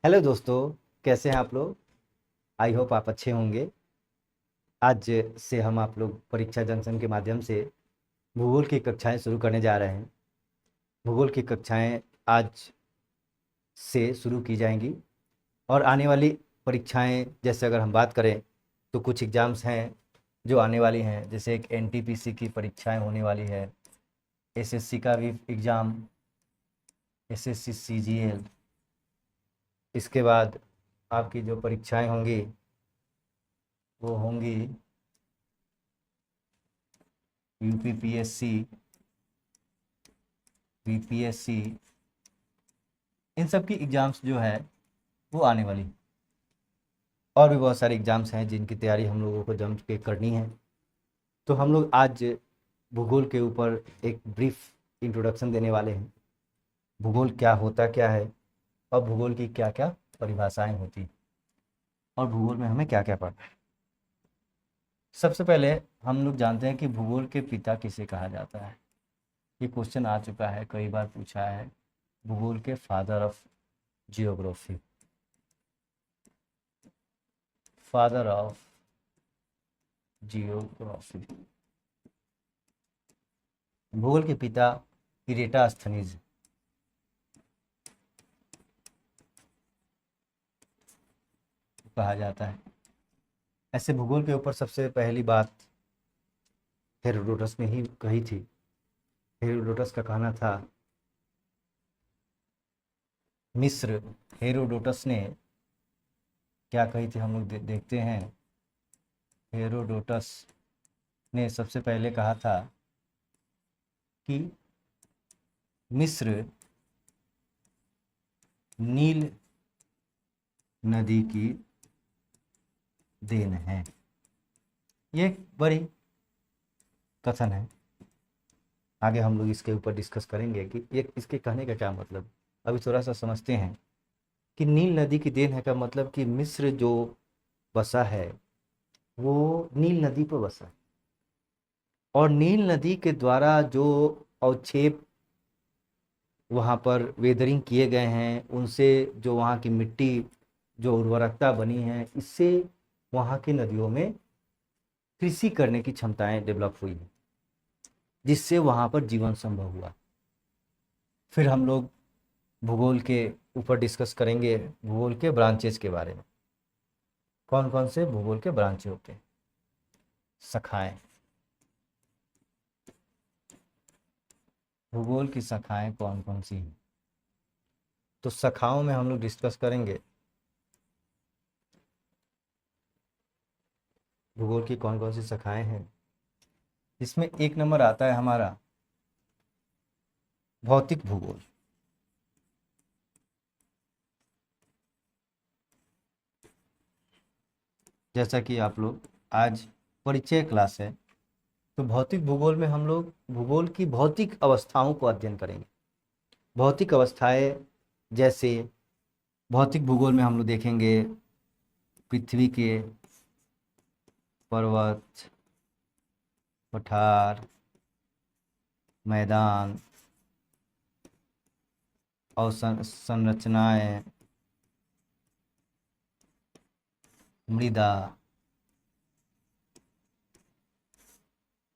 Hello दोस्तों, कैसे हैं आप लोग। आई होप आप अच्छे होंगे। आज से हम आप लोग परीक्षा जंक्शन के माध्यम से भूगोल की कक्षाएं शुरू करने जा रहे हैं। भूगोल की कक्षाएं आज से शुरू की जाएंगी और आने वाली परीक्षाएं, जैसे अगर हम बात करें तो कुछ एग्ज़ाम्स हैं जो आने वाली हैं। जैसे एक एनटीपीसी की परीक्षाएं होने वाली है, एसएससी का भी एग्ज़ाम, एसएससी सीजीएल। इसके बाद आपकी जो परीक्षाएं होंगी वो होंगी यूपीपीएससी, बीपीएससी। इन सब की एग्ज़ाम्स जो है वो आने वाली। और भी बहुत सारे एग्ज़ाम्स हैं जिनकी तैयारी हम लोगों को जम के करनी है। तो हम लोग आज भूगोल के ऊपर एक ब्रीफ इंट्रोडक्शन देने वाले हैं। भूगोल क्या होता क्या है और भूगोल की क्या क्या परिभाषाएं होती हैं और भूगोल में हमें क्या क्या पढ़ना है। सबसे पहले हम लोग जानते हैं कि भूगोल के पिता किसे कहा जाता है। ये क्वेश्चन आ चुका है, कई बार पूछा है। भूगोल के father of geography, father of geography, भूगोल के पिता इरेटास्थनीज कहा जाता है। ऐसे भूगोल के ऊपर सबसे पहली बात हेरोडोटस ने ही कही थी। हेरोडोटस का कहना था, मिस्र, हेरोडोटस ने क्या कही थी हम लोग देखते हैं। हेरोडोटस ने सबसे पहले कहा था कि मिस्र नील नदी की देन है। ये एक बड़ी कथन है। आगे हम लोग इसके ऊपर डिस्कस करेंगे कि ये इसके कहने का क्या मतलब। अभी थोड़ा सा समझते हैं कि नील नदी की देन है का मतलब कि मिस्र जो बसा है वो नील नदी पर बसा है और नील नदी के द्वारा जो अवक्षेप वहाँ पर वेदरिंग किए गए हैं, उनसे जो वहाँ की मिट्टी, जो उर्वरकता बनी है, इससे वहाँ की नदियों में कृषि करने की क्षमताएं डेवलप हुई हैं, जिससे वहाँ पर जीवन संभव हुआ। फिर हम लोग भूगोल के ऊपर डिस्कस करेंगे भूगोल के ब्रांचेस के बारे में। कौन कौन से भूगोल के ब्रांच होते हैं, शाखाएं। भूगोल की शाखाएं कौन कौन सी हैं, तो शाखाओं में हम लोग डिस्कस करेंगे भूगोल की कौन कौन सी शाखाएं हैं। इसमें एक नंबर आता है हमारा भौतिक भूगोल। जैसा कि आप लोग आज परिचय क्लास है, तो भौतिक भूगोल में हम लोग भूगोल की भौतिक अवस्थाओं को अध्ययन करेंगे। भौतिक अवस्थाएं, जैसे भौतिक भूगोल में हम लोग देखेंगे पृथ्वी के पर्वत, पठार, मैदान और संरचनाएं, मृदा,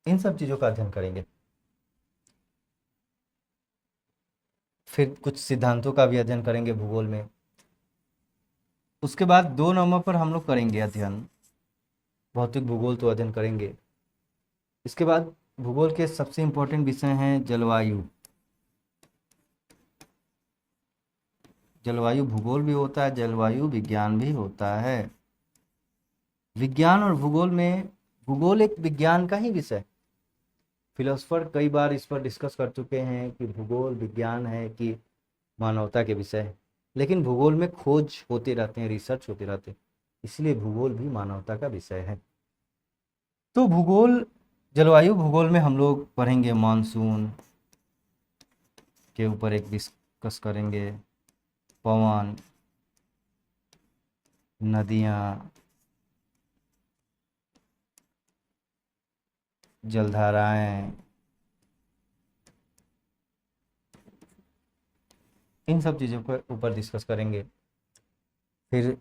इन सब चीज़ों का अध्ययन करेंगे। फिर कुछ सिद्धांतों का भी अध्ययन करेंगे भूगोल में। उसके बाद 2 नंबर पर हम लोग करेंगे अध्ययन, भौतिक भूगोल तो अध्ययन करेंगे। इसके बाद भूगोल के सबसे इम्पोर्टेंट विषय हैं जलवायु। जलवायु भूगोल भी होता है, जलवायु विज्ञान भी होता है। विज्ञान और भूगोल में, भूगोल एक विज्ञान का ही विषय। फिलोसफर कई बार इस पर डिस्कस कर चुके हैं कि भूगोल विज्ञान है कि मानवता के विषय है, लेकिन भूगोल में खोज होते रहते हैं, रिसर्च होते रहते हैं, इसलिए भूगोल भी मानवता का विषय है। तो भूगोल, जलवायु भूगोल में हम लोग पढ़ेंगे मानसून के ऊपर एक डिस्कस करेंगे, पवन, नदियाँ, जलधाराएं, इन सब चीज़ों के ऊपर डिस्कस करेंगे। फिर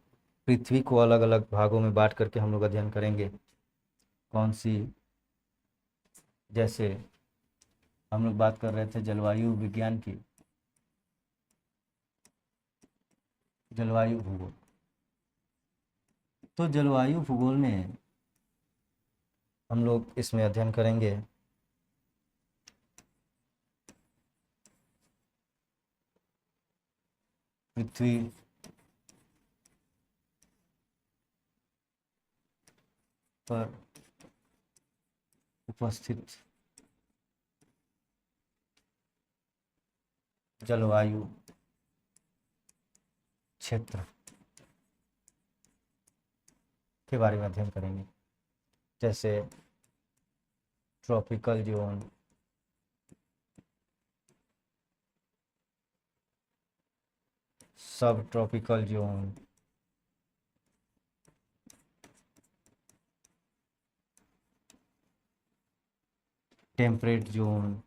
पृथ्वी को अलग अलग भागों में बांट करके हम लोग अध्ययन करेंगे। कौन सी, जैसे हम लोग बात कर रहे थे जलवायु विज्ञान की, जलवायु भूगोल। तो जलवायु भूगोल में हम लोग इसमें अध्ययन करेंगे पृथ्वी पर उपस्थित जलवायु क्षेत्र के बारे में अध्ययन करेंगे, जैसे ट्रॉपिकल जोन, सब ट्रॉपिकल जोन, टेम्परेट जोन,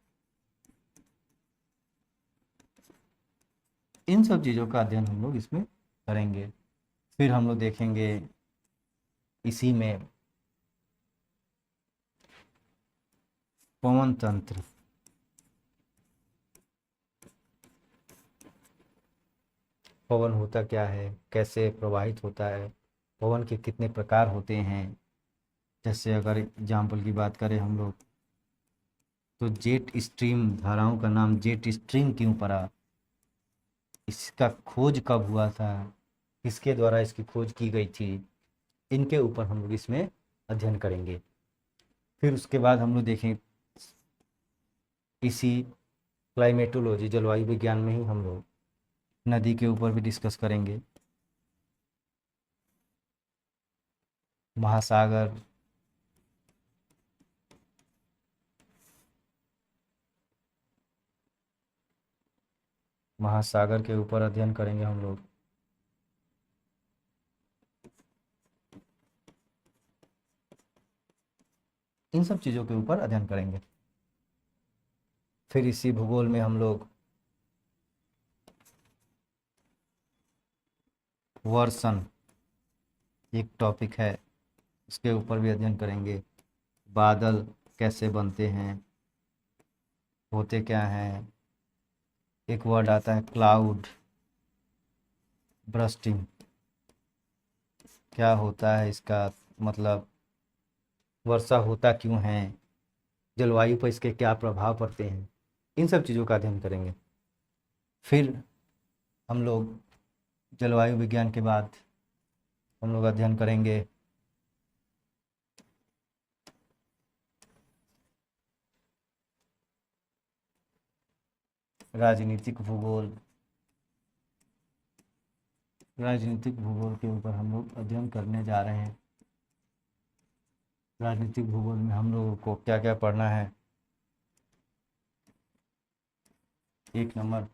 इन सब चीज़ों का अध्ययन हम लोग इसमें करेंगे। फिर हम लोग देखेंगे इसी में पवन तंत्र, पवन होता क्या है, कैसे प्रवाहित होता है, पवन के कितने प्रकार होते हैं। जैसे अगर एग्जाम्पल की बात करें हम लोग, तो जेट स्ट्रीम, धाराओं का नाम जेट स्ट्रीम क्यों पड़ा, इसका खोज कब हुआ था, किसके द्वारा इसकी खोज की गई थी, इनके ऊपर हम लोग इसमें अध्ययन करेंगे। फिर उसके बाद हम लोग देखें इसी क्लाइमेटोलॉजी, जलवायु विज्ञान में ही हम लोग नदी के ऊपर भी डिस्कस करेंगे, महासागर, महासागर के ऊपर अध्ययन करेंगे हम लोग। इन सब चीज़ों के ऊपर अध्ययन करेंगे। फिर इसी भूगोल में हम लोग वर्षण एक टॉपिक है, इसके ऊपर भी अध्ययन करेंगे। बादल कैसे बनते हैं, होते क्या हैं, एक वर्ड आता है क्लाउड ब्रस्टिंग, क्या होता है इसका मतलब, वर्षा होता क्यों है, जलवायु पर इसके क्या प्रभाव पड़ते हैं, इन सब चीज़ों का अध्ययन करेंगे। फिर हम लोग जलवायु विज्ञान के बाद हम लोग अध्ययन करेंगे राजनीतिक भूगोल। राजनीतिक भूगोल के ऊपर हम लोग अध्ययन करने जा रहे हैं। राजनीतिक भूगोल में हम लोगों को क्या क्या पढ़ना है। एक नंबर,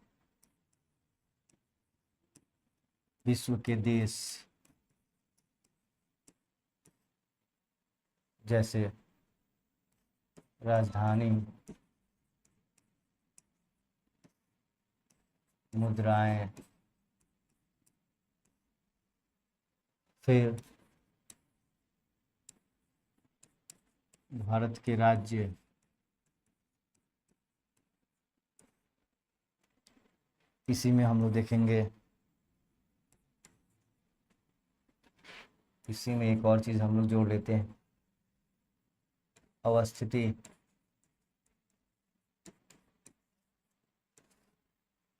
विश्व के देश, जैसे राजधानी, मुद्राएं, फिर भारत के राज्य, इसी में हम लोग देखेंगे, इसी में एक और चीज़ हम लोग जोड़ लेते हैं, अवस्थिति,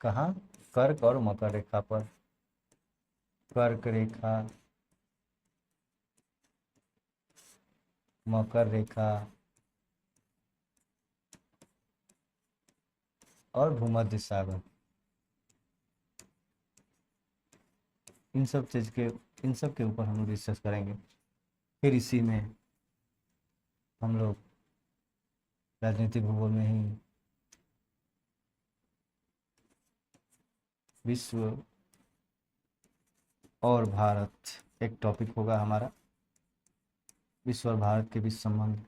कहाँ, कर्क और मकर रेखा पर, कर्क रेखा, मकर रेखा और भूमध्य सागर, इन सब चीज़ के, इन सब के ऊपर हम लोग डिस्कस करेंगे। फिर इसी में हम लोग राजनीतिक भूगोल में ही विश्व और भारत एक टॉपिक होगा हमारा, विश्व और भारत के बीच संबंध,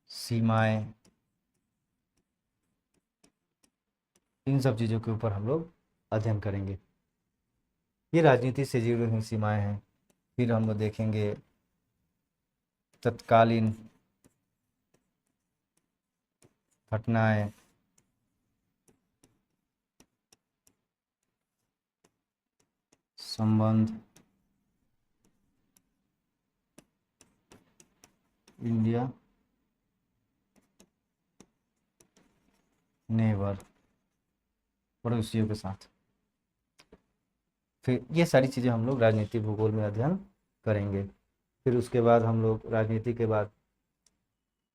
सीमाएं, इन सब चीज़ों के ऊपर हम लोग अध्ययन करेंगे। ये राजनीति से जुड़ी हुई सीमाएं हैं। फिर हम लोग देखेंगे तत्कालीन घटनाएं, संबंध इंडिया नेबर, पड़ोसियों के साथ। फिर ये सारी चीज़ें हम लोग राजनीति भूगोल में अध्ययन करेंगे। फिर उसके बाद हम लोग राजनीति के बाद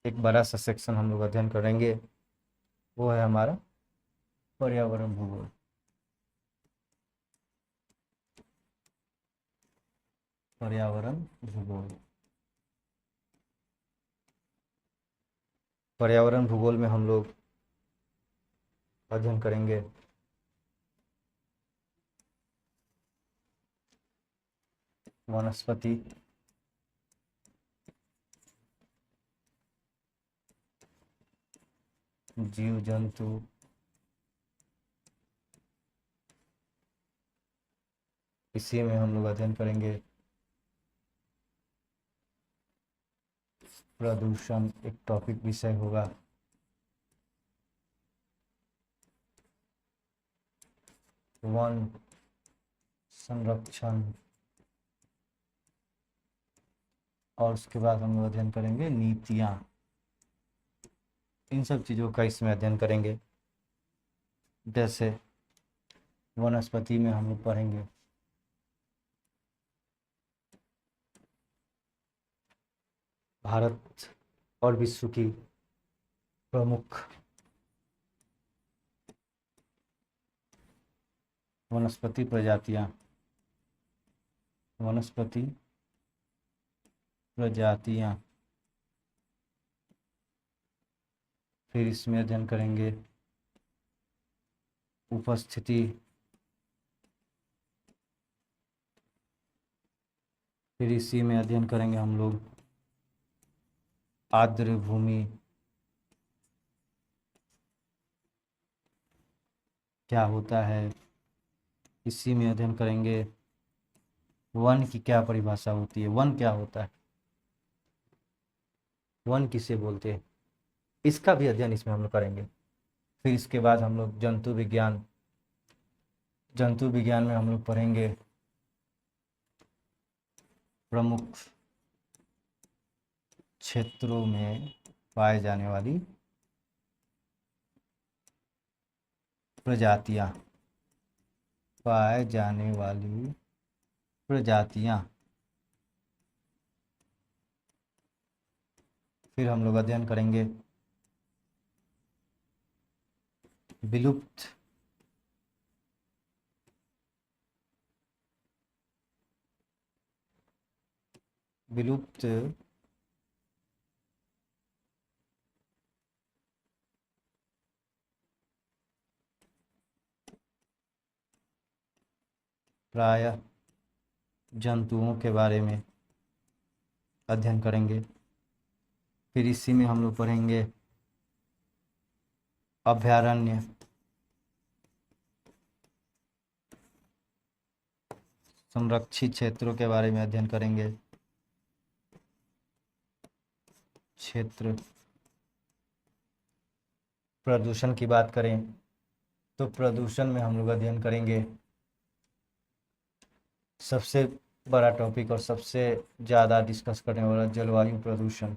एक बड़ा सा सेक्शन हम लोग अध्ययन करेंगे, वो है हमारा पर्यावरण भूगोल। पर्यावरण भूगोल, पर्यावरण भूगोल में हम लोग अध्ययन करेंगे वनस्पति, जीव जंतु, इसी में हम लोग अध्ययन करेंगे प्रदूषण, एक टॉपिक विषय होगा। वन संरक्षण, और उसके बाद हम लोग अध्ययन करेंगे नीतियाँ। इन सब चीज़ों का इसमें अध्ययन करेंगे। जैसे वनस्पति में हम लोग पढ़ेंगे भारत और विश्व की प्रमुख वनस्पति प्रजातियां, वनस्पति प्रजातियां। फिर इसमें अध्ययन करेंगे उपस्थिति, फिर इसी में अध्ययन करेंगे हम लोग आर्द्र भूमि क्या होता है। इसी में अध्ययन करेंगे वन की क्या परिभाषा होती है, वन क्या होता है, वन किसे बोलते हैं, इसका भी अध्ययन इसमें हम लोग करेंगे। फिर इसके बाद हम लोग जंतु विज्ञान, जंतु विज्ञान में हम लोग पढ़ेंगे प्रमुख क्षेत्रों में पाए जाने वाली प्रजातियां, पाए जाने वाली प्रजातियां। फिर हम लोग अध्ययन करेंगे विलुप्त विलुप्त प्रायः जंतुओं के बारे में अध्ययन करेंगे। फिर इसी में हम लोग पढ़ेंगे अभयारण्य, संरक्षित क्षेत्रों के बारे में अध्ययन करेंगे। क्षेत्र, प्रदूषण की बात करें तो प्रदूषण में हम लोग अध्ययन करेंगे सबसे बड़ा टॉपिक और सबसे ज़्यादा डिस्कस करने वाला जलवायु प्रदूषण।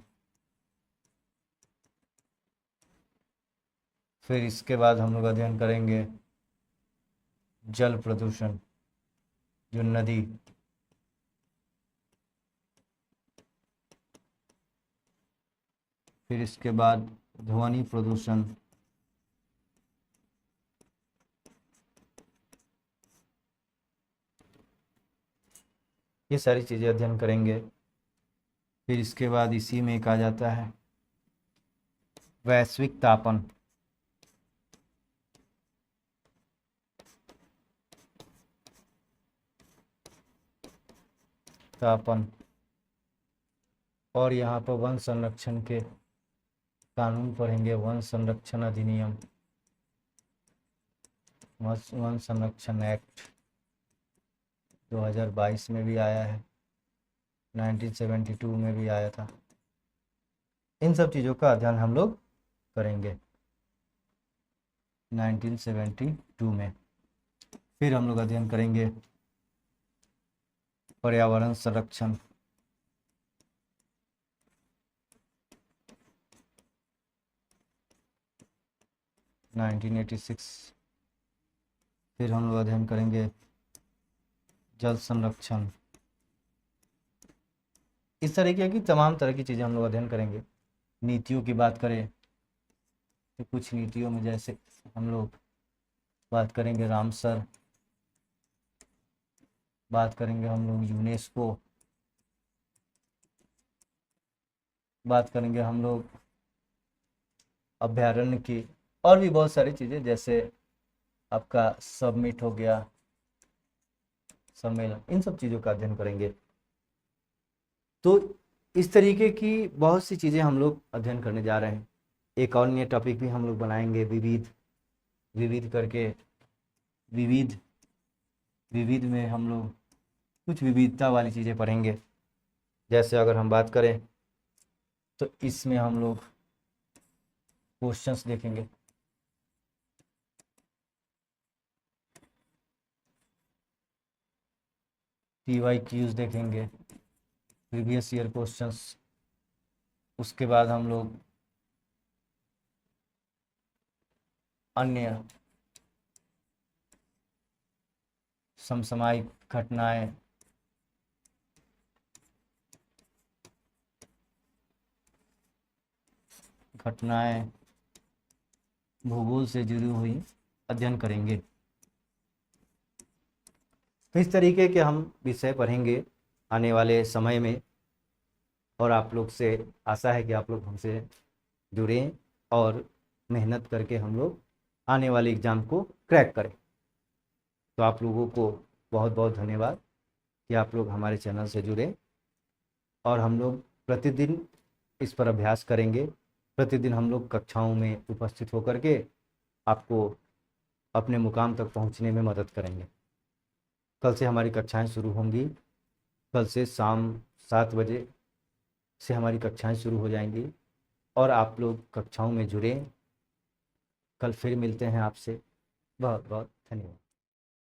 फिर इसके बाद हम लोग अध्ययन करेंगे जल प्रदूषण, जो नदी, फिर इसके बाद ध्वनि प्रदूषण, ये सारी चीज़ें अध्ययन करेंगे। फिर इसके बाद इसी में एक आ जाता है वैश्विक तापन, तापन, और यहाँ पर वन संरक्षण के कानून पढ़ेंगे, वन संरक्षण अधिनियम, वन संरक्षण एक्ट। 2022 में भी आया है, 1972 में भी आया था। इन सब चीज़ों का अध्ययन हम लोग करेंगे 1972 में। फिर हम लोग अध्ययन करेंगे पर्यावरण संरक्षण, 1986। फिर हम लोग अध्ययन करेंगे जल संरक्षण। इस तरीके की तमाम तरह की चीज़ें हम लोग अध्ययन करेंगे। नीतियों की बात करें तो कुछ नीतियों में जैसे हम लोग बात करेंगे रामसर, बात करेंगे हम लोग यूनेस्को, बात करेंगे हम लोग अभ्यारण्य की, और भी बहुत सारी चीज़ें जैसे आपका सबमिट हो गया, सम्मेलन, इन सब चीज़ों का अध्ययन करेंगे। तो इस तरीके की बहुत सी चीज़ें हम लोग अध्ययन करने जा रहे हैं। एक और नया टॉपिक भी हम लोग बनाएंगे, विविध। विविध करके विविध में हम लोग कुछ विविधता वाली चीज़ें पढ़ेंगे। जैसे अगर हम बात करें तो इसमें हम लोग क्वेश्चंस देखेंगे। PYQs देखेंगे, प्रीवियस ईयर क्वेश्चंस। उसके बाद हम लोग अन्य समसामयिक घटनाएं भूगोल से जुड़ी हुई अध्ययन करेंगे। तो इस तरीके के हम विषय पढ़ेंगे आने वाले समय में, और आप लोग से आशा है कि आप लोग हमसे जुड़ें और मेहनत करके हम लोग आने वाले एग्ज़ाम को क्रैक करें। तो आप लोगों को बहुत बहुत धन्यवाद कि आप लोग हमारे चैनल से जुड़े, और हम लोग प्रतिदिन इस पर अभ्यास करेंगे। प्रतिदिन हम लोग कक्षाओं में उपस्थित होकर के आपको अपने मुकाम तक पहुंचने में मदद करेंगे। कल से हमारी कक्षाएं शुरू होंगी। कल से शाम 7 बजे से हमारी कक्षाएं शुरू हो जाएंगी, और आप लोग कक्षाओं में जुड़ें। कल फिर मिलते हैं आपसे। बहुत बहुत धन्यवाद।